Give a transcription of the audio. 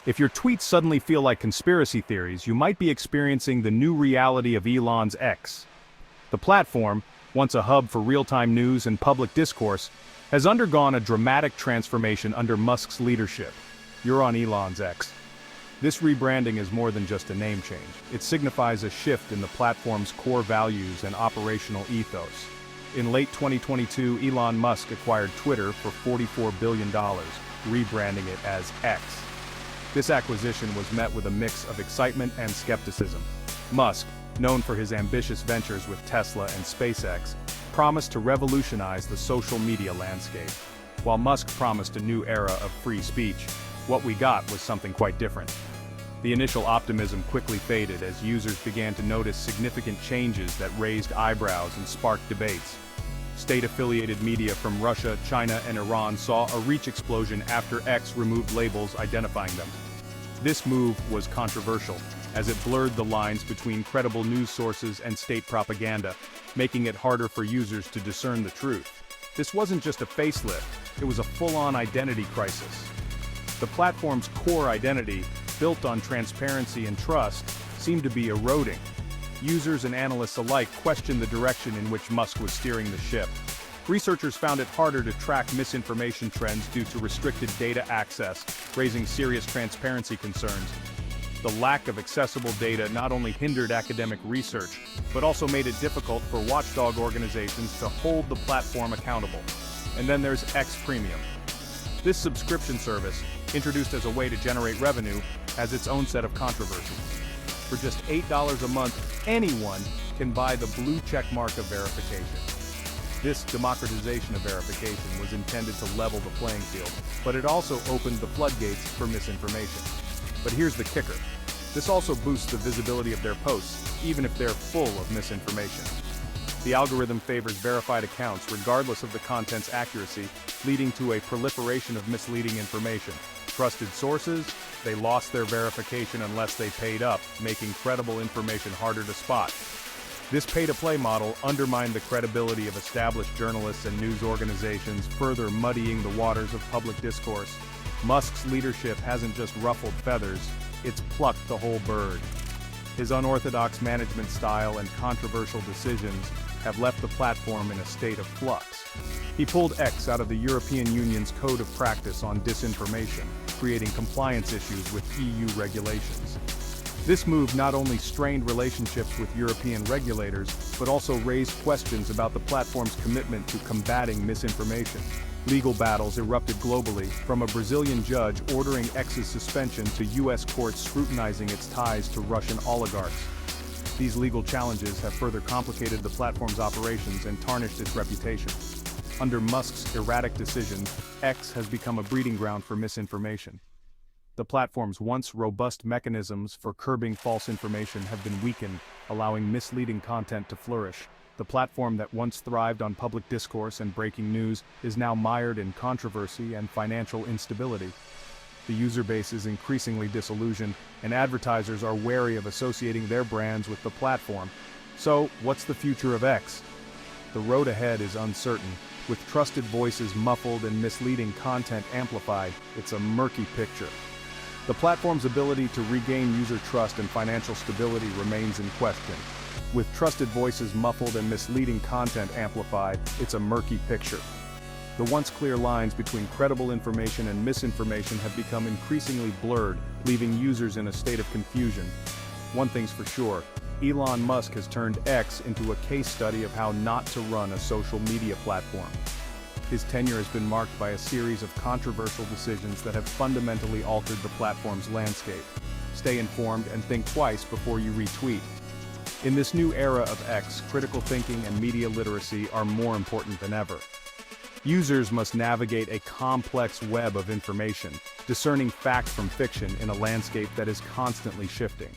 If your tweets suddenly feel like conspiracy theories, you might be experiencing the new reality of Elon's X. The platform, once a hub for real-time news and public discourse, has undergone a dramatic transformation under Musk's leadership. You're on Elon's X. This rebranding is more than just a name change. It signifies a shift in the platform's core values and operational ethos. In late 2022, Elon Musk acquired Twitter for $44 billion, rebranding it as X. This acquisition was met with a mix of excitement and skepticism. Musk, known for his ambitious ventures with Tesla and SpaceX, promised to revolutionize the social media landscape. While Musk promised a new era of free speech, what we got was something quite different. The initial optimism quickly faded as users began to notice significant changes that raised eyebrows and sparked debates. State-affiliated media from Russia, China, and Iran saw a reach explosion after X removed labels identifying them. This move was controversial, as it blurred the lines between credible news sources and state propaganda, making it harder for users to discern the truth. This wasn't just a facelift, it was a full-on identity crisis. The platform's core identity, built on transparency and trust, seemed to be eroding. Users and analysts alike questioned the direction in which Musk was steering the ship. Researchers found it harder to track misinformation trends due to restricted data access, raising serious transparency concerns. The lack of accessible data not only hindered academic research, but also made it difficult for watchdog organizations to hold the platform accountable. And then there's X Premium. This subscription service, introduced as a way to generate revenue, has its own set of controversies. For just $8 a month, anyone can buy the blue check mark of verification. This democratization of verification was intended to level the playing field, but it also opened the floodgates for misinformation. But here's the kicker. This also boosts the visibility of their posts, even if they're full of misinformation. The algorithm favors verified accounts regardless of the content's accuracy, leading to a proliferation of misleading information. Trusted sources, they lost their verification unless they paid up, making credible information harder to spot. This pay-to-play model undermined the credibility of established journalists and news organizations, further muddying the waters of public discourse. Musk's leadership hasn't just ruffled feathers, it's plucked the whole bird. His unorthodox management style and controversial decisions have left the platform in a state of flux. He pulled X out of the European Union's Code of Practice on Disinformation, creating compliance issues with EU regulations. This move not only strained relationships with European regulators, but also raised questions about the platform's commitment to combating misinformation. Legal battles erupted globally, from a Brazilian judge ordering X's suspension to US courts scrutinizing its ties to Russian oligarchs. These legal challenges have further complicated the platform's operations and tarnished its reputation. Under Musk's erratic decisions, X has become a breeding ground for misinformation. The platform's once robust mechanisms for curbing false information have been weakened, allowing misleading content to flourish. The platform that once thrived on public discourse and breaking news is now mired in controversy and financial instability. The user base is increasingly disillusioned, and advertisers are wary of associating their brands with the platform. So, what's the future of X? The road ahead is uncertain. With trusted voices muffled and misleading content amplified, it's a murky picture. The platform's ability to regain user trust and financial stability remains in question. With trusted voices muffled and misleading content amplified, it's a murky picture. The once clear lines between credible information and misinformation have become increasingly blurred, leaving users in a state of confusion. One thing's for sure, Elon Musk has turned X into a case study of how not to run a social media platform. His tenure has been marked by a series of controversial decisions that have fundamentally altered the platform's landscape. Stay informed and think twice before you retweet. In this new era of X, critical thinking and media literacy are more important than ever. Users must navigate a complex web of information, discerning fact from fiction in a landscape that is constantly shifting.